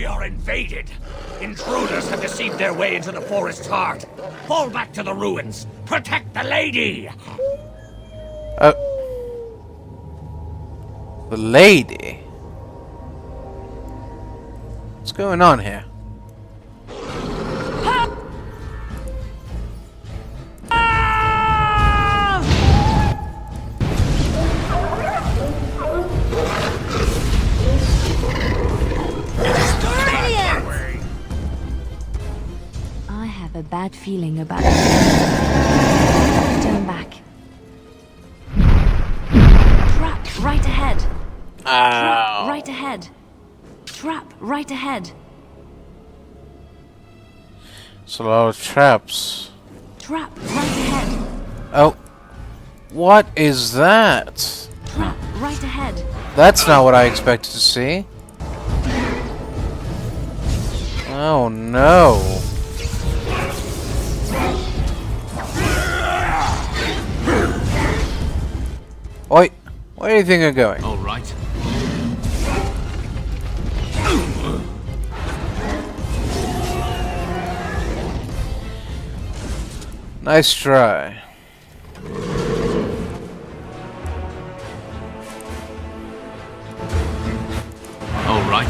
We are invaded. Intruders have deceived their way into the forest's heart. Fall back to the ruins. Protect the lady! The lady? What's going on here? I have a bad feeling about it. Turn back. Trap right ahead. Trap right ahead. Trap right ahead. It's a lot of traps. Trap right ahead. Oh. What is that? Trap right ahead. That's not what I expected to see. Oh no. Oi, where do you think you're going? All right. Nice try. All right.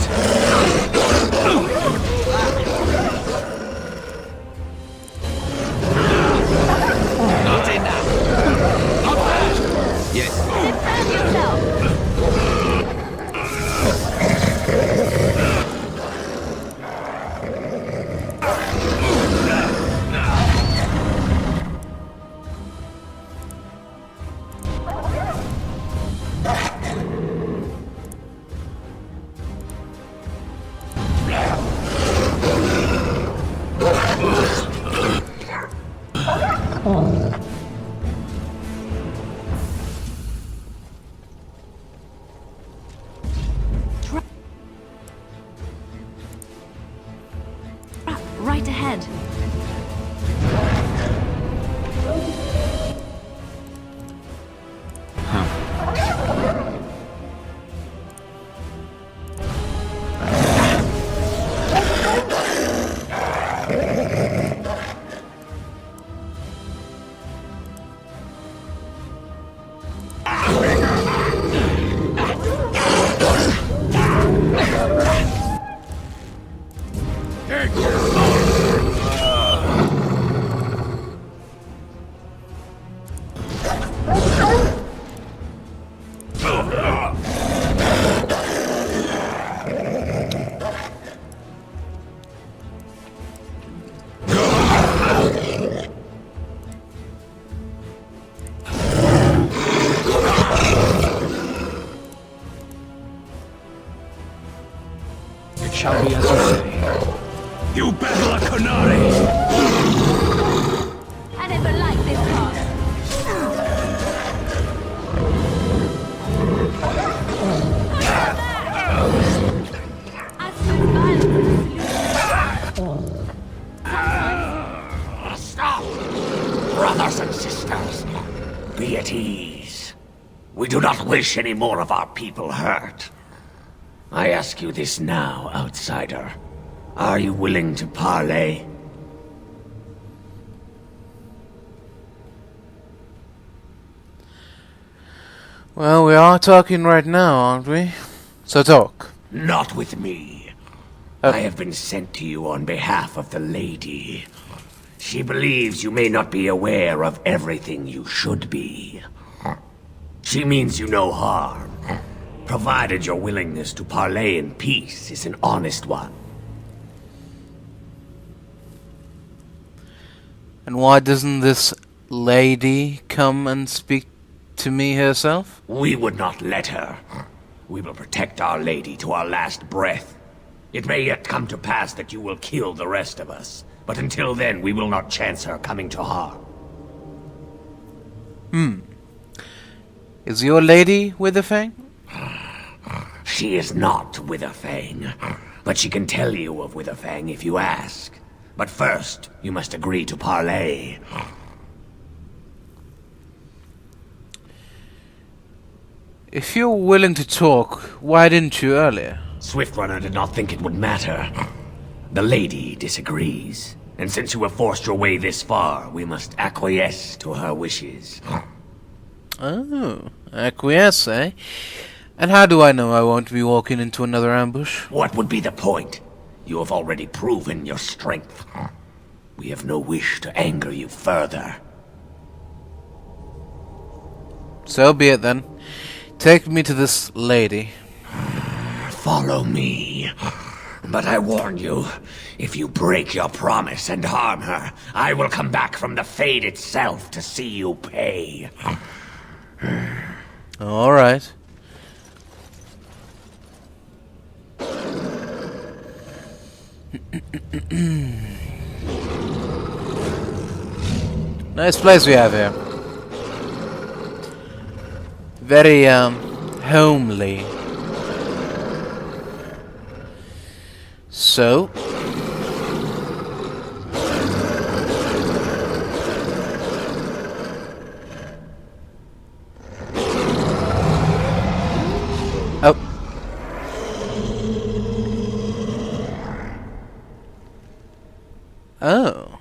Not enough. Not bad. Yes. Defend yourself. Right ahead. Shall be as you say. You battle a Kunari! I never liked this part. Stop! Brothers and sisters, be at ease. We do not wish any more of our people hurt. I ask you this now, outsider. Are you willing to parley? Well, we are talking right now, aren't we? So talk. Not with me. I have been sent to you on behalf of the lady. She believes you may not be aware of everything you should be. She means you no harm, provided your willingness to parley in peace is an honest one. And why doesn't this lady come and speak to me herself? We would not let her. We will protect our lady to our last breath. It may yet come to pass that you will kill the rest of us, but until then we will not chance her coming to harm. Is your lady Witherfang? She is not Witherfang, but she can tell you of Witherfang if you ask. But first, you must agree to parley. If you're willing to talk, why didn't you earlier? Swiftrunner did not think it would matter. The lady disagrees. And since you have forced your way this far, we must acquiesce to her wishes. Oh, acquiesce, eh? And how do I know I won't be walking into another ambush? What would be the point? You have already proven your strength. We have no wish to anger you further. So be it then. Take me to this lady. Follow me. But I warn you, if you break your promise and harm her, I will come back from the Fade itself to see you pay. Alright. Nice place we have here. Very, homely. So... Oh. Oh.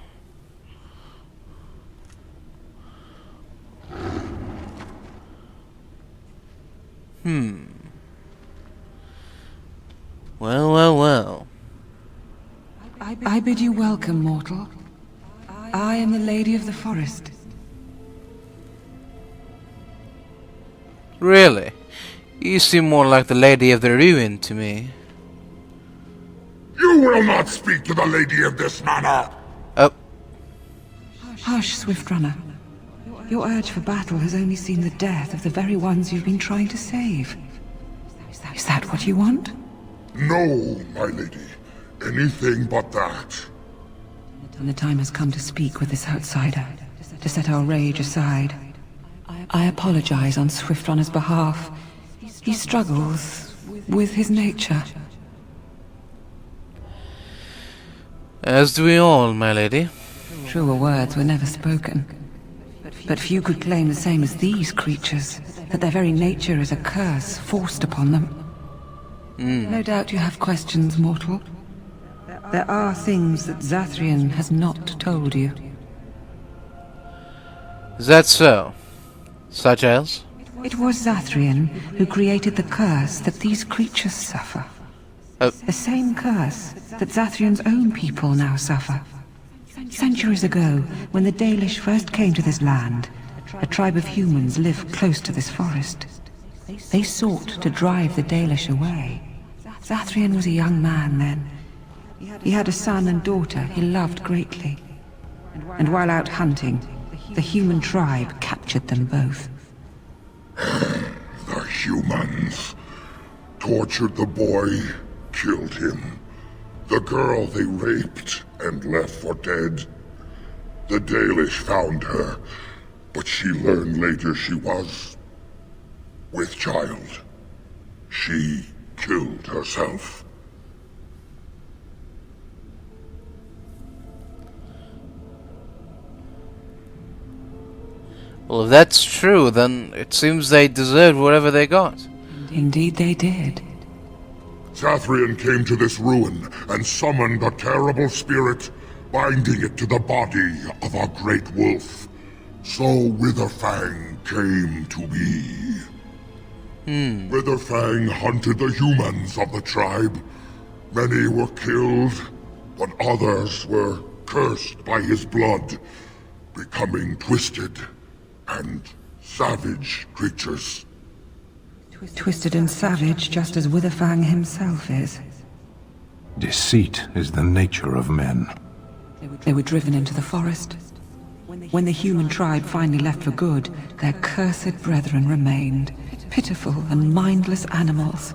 Well. I bid you welcome, mortal. I am the Lady of the Forest. Really? You seem more like the Lady of the Ruin to me. You will not speak to the lady of this manor! Oh. Hush, Swiftrunner. Your urge for battle has only seen the death of the very ones you've been trying to save. Is that what you want? No, my lady. Anything but that. And the time has come to speak with this outsider, to set our rage aside. I apologize on Swiftrunner's behalf. He struggles with his nature. As do we all, my lady. Truer words were never spoken. But few could claim the same as these creatures, that their very nature is a curse forced upon them. No doubt you have questions, mortal. There are things that Zathrian has not told you. Is that so? Such as? It was Zathrian who created the curse that these creatures suffer. The same curse that Zathrian's own people now suffer. Centuries ago, when the Dalish first came to this land, a tribe of humans lived close to this forest. They sought to drive the Dalish away. Zathrian was a young man then. He had a son and daughter he loved greatly. And while out hunting, the human tribe captured them both. The humans tortured the boy, killed him. The girl they raped and left for dead. The Dalish found her, but she learned later she was with child. She killed herself. Well, if that's true, then it seems they deserved whatever they got. Indeed they did. Zathrian came to this ruin and summoned a terrible spirit, binding it to the body of a great wolf. So Witherfang came to be. Witherfang hunted the humans of the tribe. Many were killed, but others were cursed by his blood, becoming twisted and savage creatures. Twisted and savage, just as Witherfang himself is. Deceit is the nature of men. They were driven into the forest. When the human tribe finally left for good, their cursed brethren remained, pitiful and mindless animals.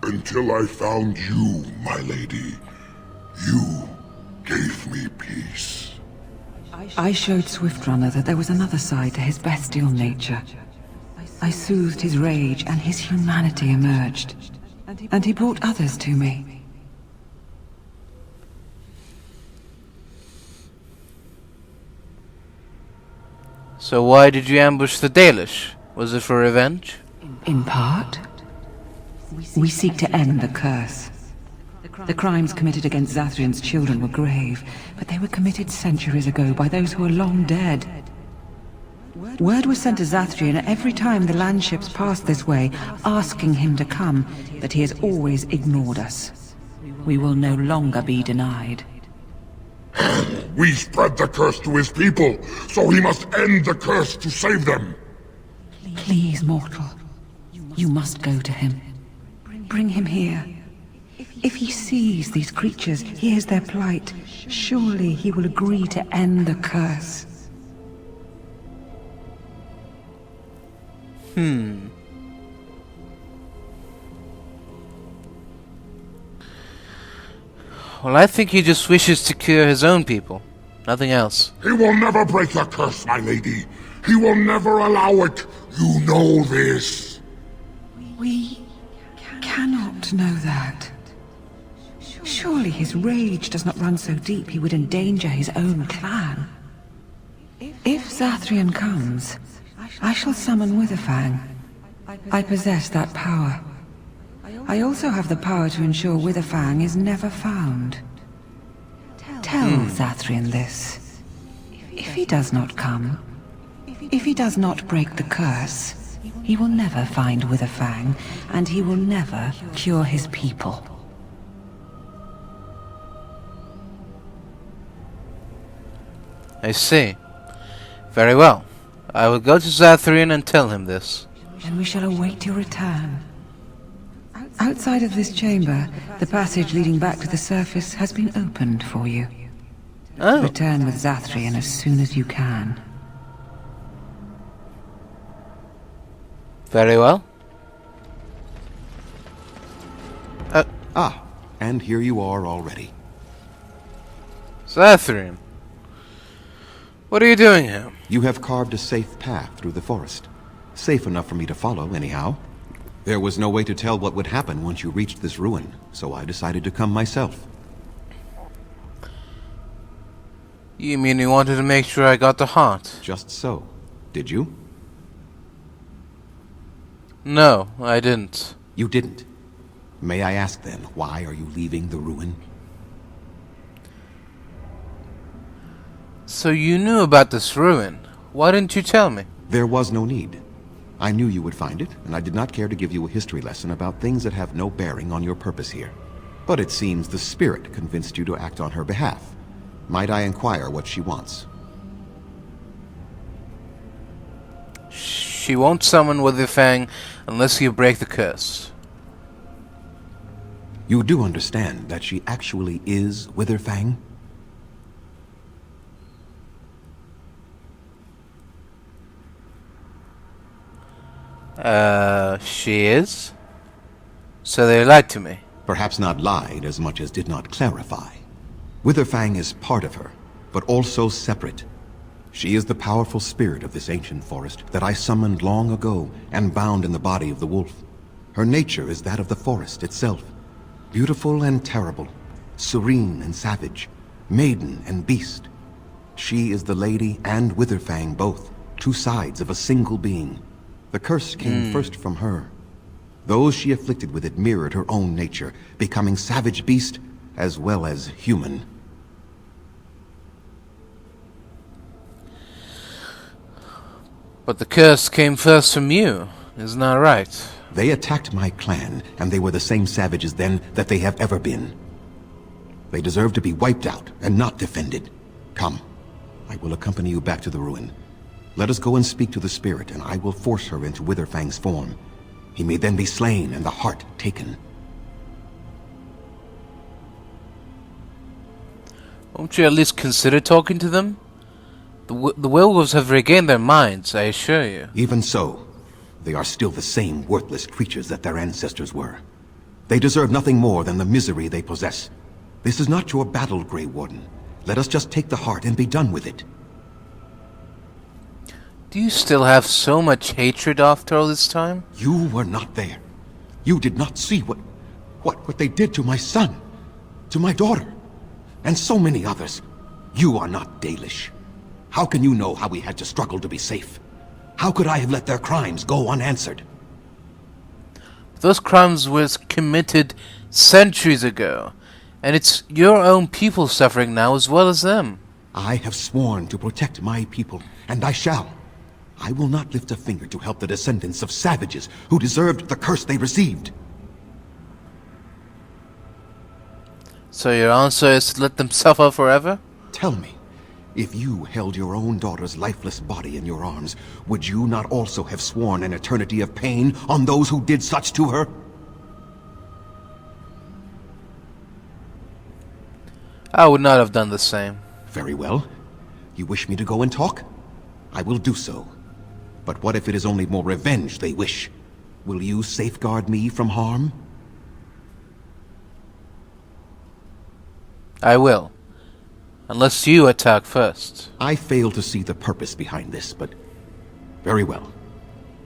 Until I found you, my lady. You gave me peace. I showed Swiftrunner that there was another side to his bestial nature. I soothed his rage and his humanity emerged. And he brought others to me. So why did you ambush the Dalish? Was it for revenge? In part. We seek to end the curse. The crimes committed against Zathrion's children were grave, but they were committed centuries ago by those who are long dead. Word was sent to Zathrion every time the landships passed this way, asking him to come, but he has always ignored us. We will no longer be denied. We spread the curse to his people, so he must end the curse to save them. Please, mortal. You must go to him. Bring him here. If he sees these creatures, hears their plight, surely he will agree to end the curse. Well, I think he just wishes to cure his own people. Nothing else. He will never break the curse, my lady. He will never allow it. You know this. We cannot know that. Surely his rage does not run so deep he would endanger his own clan. If Zathrion comes, I shall summon Witherfang. I possess that power. I also have the power to ensure Witherfang is never found. Tell Zathrion this. If he does not come, if he does not break the curse, he will never find Witherfang, and he will never cure his people. I see. Very well. I will go to Zathrion and tell him this. And we shall await your return. Outside of this chamber, the passage leading back to the surface has been opened for you. Oh. Return with Zathrion as soon as you can. Very well. And here you are already. Zathrion. What are you doing here? You have carved a safe path through the forest. Safe enough for me to follow, anyhow. There was no way to tell what would happen once you reached this ruin, so I decided to come myself. You mean you wanted to make sure I got the heart? Just so. Did you? No, I didn't. You didn't. May I ask then, why are you leaving the ruin? So you knew about this ruin. Why didn't you tell me? There was no need. I knew you would find it, and I did not care to give you a history lesson about things that have no bearing on your purpose here. But it seems the spirit convinced you to act on her behalf. Might I inquire what she wants? She won't summon Witherfang unless you break the curse. You do understand that she actually is Witherfang? She is? So they lied to me. Perhaps not lied as much as did not clarify. Witherfang is part of her, but also separate. She is the powerful spirit of this ancient forest that I summoned long ago and bound in the body of the wolf. Her nature is that of the forest itself. Beautiful and terrible, serene and savage, maiden and beast. She is the lady and Witherfang both, two sides of a single being. The curse came first from her. Those she afflicted with it mirrored her own nature, becoming savage beast as well as human. But the curse came first from you, isn't that right? They attacked my clan, and they were the same savages then that they have ever been. They deserve to be wiped out and not defended. Come, I will accompany you back to the ruin. Let us go and speak to the spirit, and I will force her into Witherfang's form. He may then be slain and the heart taken. Won't you at least consider talking to them? The werewolves have regained their minds, I assure you. Even so, they are still the same worthless creatures that their ancestors were. They deserve nothing more than the misery they possess. This is not your battle, Grey Warden. Let us just take the heart and be done with it. Do you still have so much hatred after all this time? You were not there. You did not see what they did to my son, to my daughter, and so many others. You are not Dalish. How can you know how we had to struggle to be safe? How could I have let their crimes go unanswered? Those crimes were committed centuries ago, and it's your own people suffering now as well as them. I have sworn to protect my people, and I shall. I will not lift a finger to help the descendants of savages who deserved the curse they received. So your answer is to let them suffer forever? Tell me, if you held your own daughter's lifeless body in your arms, would you not also have sworn an eternity of pain on those who did such to her? I would not have done the same. Very well. You wish me to go and talk? I will do so. But what if it is only more revenge they wish? Will you safeguard me from harm? I will. Unless you attack first. I fail to see the purpose behind this, but very well.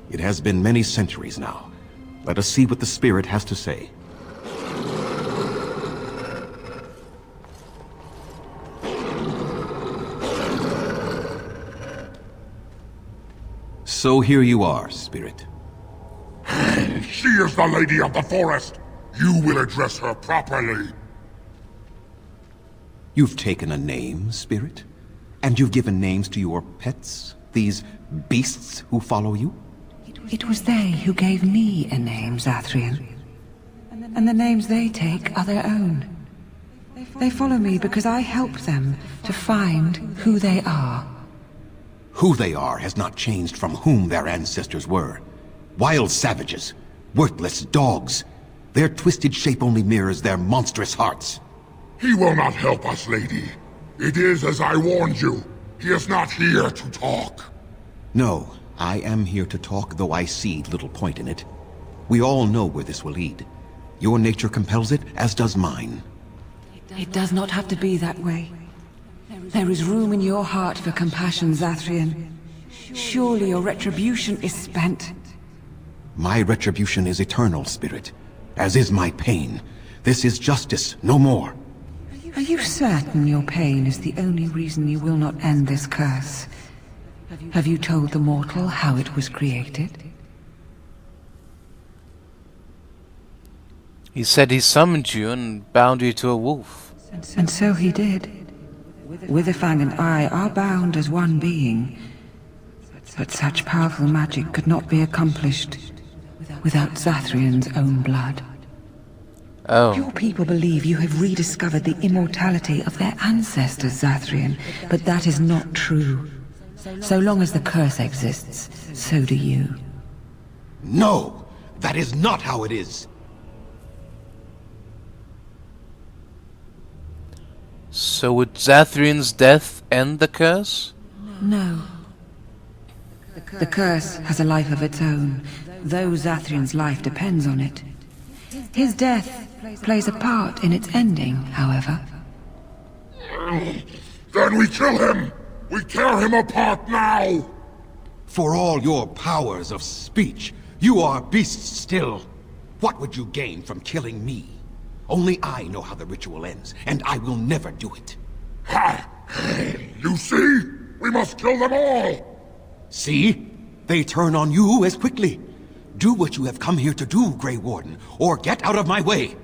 It has been many centuries now. Let us see what the spirit has to say. So here you are, spirit. She is the lady of the forest. You will address her properly. You've taken a name, spirit? And you've given names to your pets? These beasts who follow you? It was they who gave me a name, Zathrian. And the names they take are their own. They follow me because I help them to find who they are. Who they are has not changed from whom their ancestors were. Wild savages. Worthless dogs. Their twisted shape only mirrors their monstrous hearts. He will not help us, lady. It is as I warned you. He is not here to talk. No, I am here to talk, though I see little point in it. We all know where this will lead. Your nature compels it, as does mine. It does not have to be that way. There is room in your heart for compassion, Zathrian. Surely your retribution is spent. My retribution is eternal, spirit, as is my pain. This is justice, no more. Are you certain your pain is the only reason you will not end this curse? Have you told the mortal how it was created? He said he summoned you and bound you to a wolf. And so he did. Witherfang and I are bound as one being. But such powerful magic could not be accomplished without Zathrian's own blood. Oh. Your people believe you have rediscovered the immortality of their ancestors, Zathrian, but that is not true. So long as the curse exists, so do you. No! That is not how it is! So would Zathrian's death end the curse? No. The curse has a life of its own, though Zathrian's life depends on it. His death plays a part in its ending, however. Then we kill him! We tear him apart now! For all your powers of speech, you are beasts still. What would you gain from killing me? Only I know how the ritual ends, and I will never do it. Ha! You see? We must kill them all! See? They turn on you as quickly. Do what you have come here to do, Grey Warden, or get out of my way!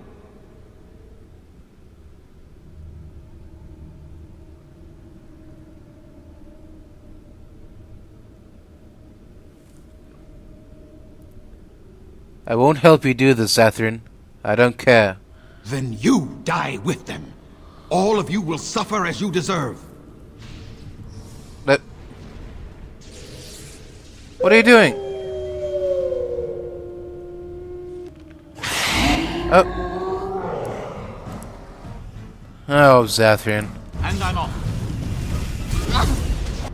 I won't help you do this, Zathrian. I don't care. Then you die with them. All of you will suffer as you deserve. What are you doing? Oh. Oh, Zathrian. And I'm off.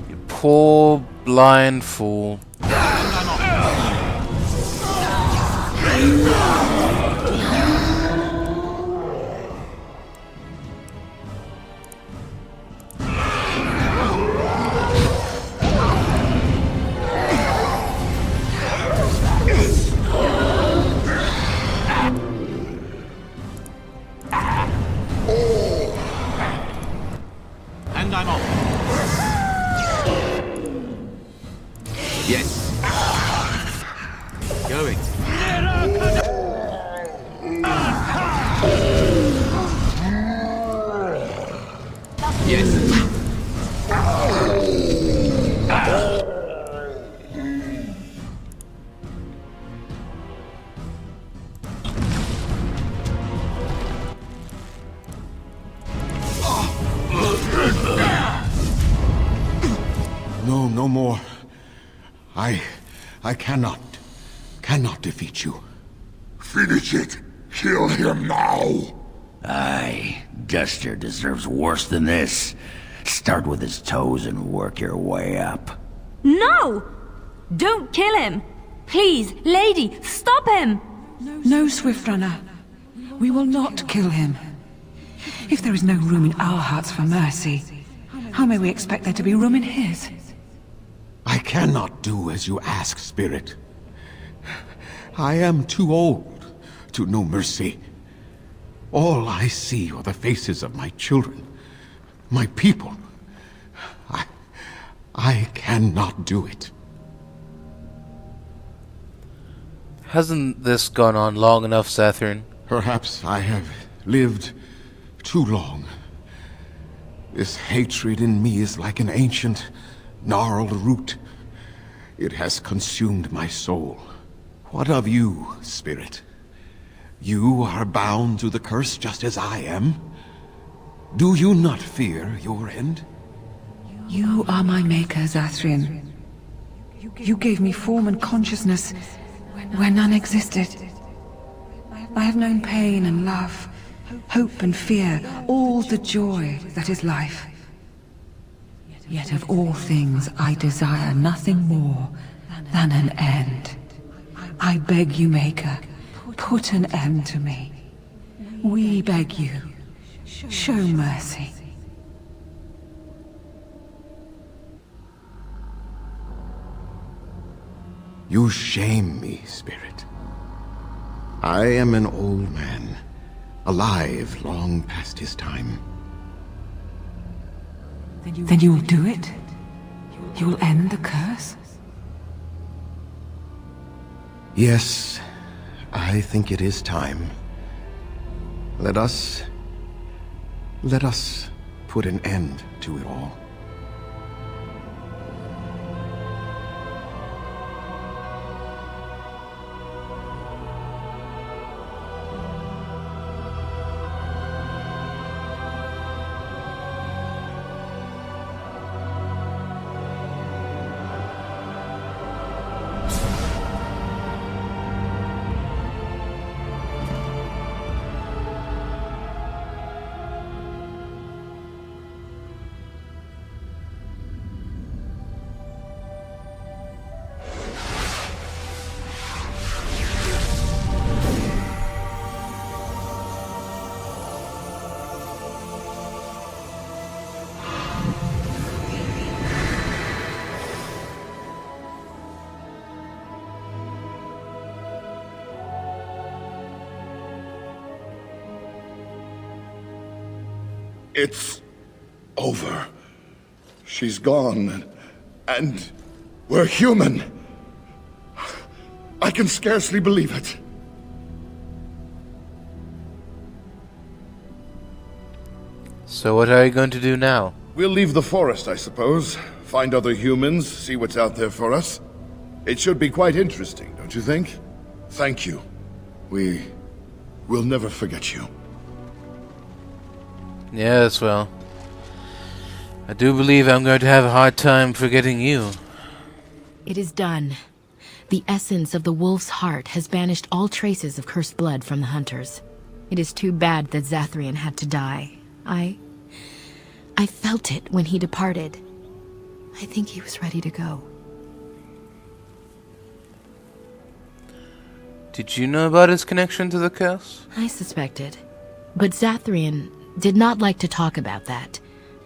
You poor, blind fool. And I'm off. And I'm off. Yes. Going. No, no more. I cannot defeat you. Finish it. Kill him now. Aye, Duster deserves worse than this. Start with his toes and work your way up. No! Don't kill him! Please, lady, stop him! No, Swift Runner. We will not kill him. If there is no room in our hearts for mercy, how may we expect there to be room in his? I cannot do as you ask, Spirit. I am too old to know mercy. All I see are the faces of my children, my people. I cannot do it. Hasn't this gone on long enough, Zathrin? Perhaps I have lived too long. This hatred in me is like an ancient, gnarled root. It has consumed my soul. What of you, Spirit? You are bound to the curse just as I am. Do you not fear your end? You are my maker, Zathrian. You gave me form and consciousness where none existed. I have known pain and love, hope and fear, all the joy that is life. Yet of all things I desire nothing more than an end. I beg you, Maker, put an end to me. We beg you, show mercy. You shame me, Spirit. I am an old man, alive long past his time. Then you will do it? You will end the curse? Yes, I think it is time. Let us put an end to it all. It's over. She's gone, and we're human. I can scarcely believe it. So what are you going to do now? We'll leave the forest, I suppose. Find other humans, see what's out there for us. It should be quite interesting, don't you think? Thank you. We'll never forget you. Yes, well, I do believe I'm going to have a hard time forgetting you. It is done. The essence of the wolf's heart has banished all traces of cursed blood from the hunters. It is too bad that Zathrian had to die. I felt it when he departed. I think he was ready to go. Did you know about his connection to the curse? I suspected. But Zathrian did not like to talk about that.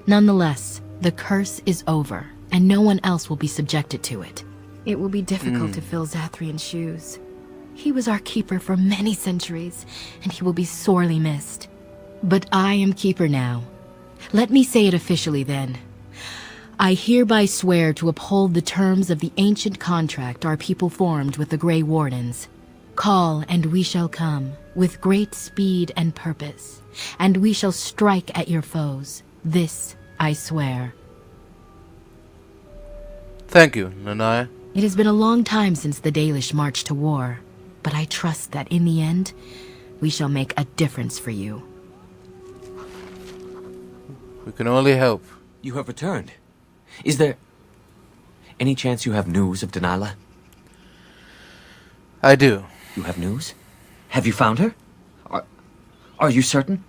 Nonetheless, the curse is over, and no one else will be subjected to it. It will be difficult to fill Zathrian's shoes. He was our keeper for many centuries, and he will be sorely missed. But I am keeper now. Let me say it officially then. I hereby swear to uphold the terms of the ancient contract our people formed with the Grey Wardens. Call, and we shall come, with great speed and purpose, and we shall strike at your foes, This I swear. Thank you, Nanaya. It has been a long time since the Dalish marched to war, but I trust that in the end, we shall make a difference for you. We can only hope. You have returned. Is there any chance you have news of Delilah? I do. You have news? Have you found her? Are you certain?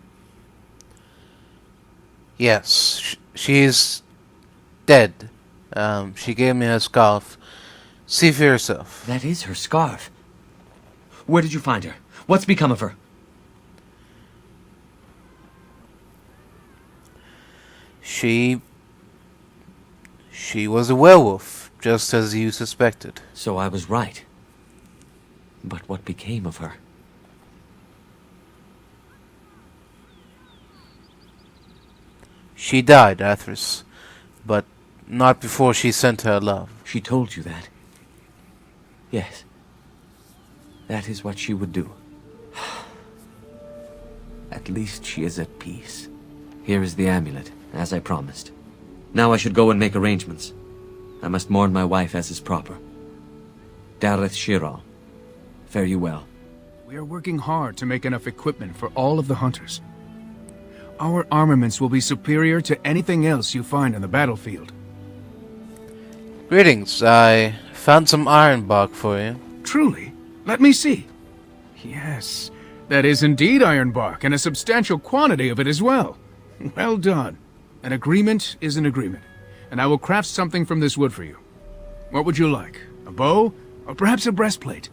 Yes, she's dead. She gave me her scarf. See for yourself. That is her scarf. Where did you find her? What's become of her? She was a werewolf, just as you suspected. So I was right. But what became of her? She died, Athris, but not before she sent her love. She told you that? Yes. That is what she would do. At least she is at peace. Here is the amulet, as I promised. Now I should go and make arrangements. I must mourn my wife as is proper. Dareth Shiral, fare you well. We are working hard to make enough equipment for all of the hunters. Our armaments will be superior to anything else you find on the battlefield. Greetings, I found some iron bark for you. Truly? Let me see. Yes, that is indeed iron bark, and a substantial quantity of it as well. Well done. An agreement is an agreement, and I will craft something from this wood for you. What would you like? A bow, or perhaps a breastplate?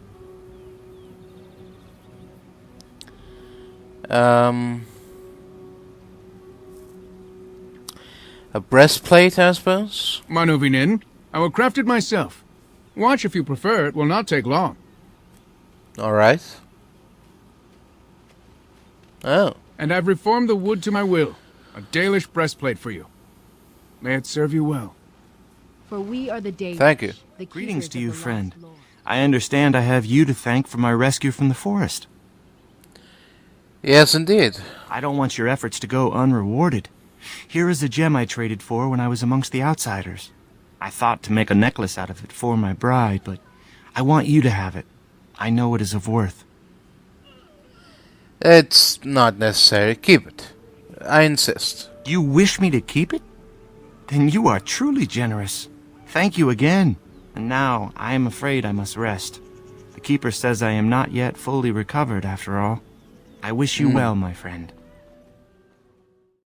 A breastplate, I suppose? Manuvinin, I will craft it myself. Watch if you prefer, it will not take long. Alright. Oh. And I've reformed the wood to my will. A Dalish breastplate for you. May it serve you well. For we are the Dalish. Thank you. Greetings to you, friend. I understand I have you to thank for my rescue from the forest. Yes, indeed. I don't want your efforts to go unrewarded. Here is a gem I traded for when I was amongst the outsiders. I thought to make a necklace out of it for my bride, but I want you to have it. I know it is of worth. It's not necessary. Keep it. I insist. You wish me to keep it? Then you are truly generous. Thank you again. And now I am afraid I must rest. The keeper says I am not yet fully recovered after all. I wish you well, my friend.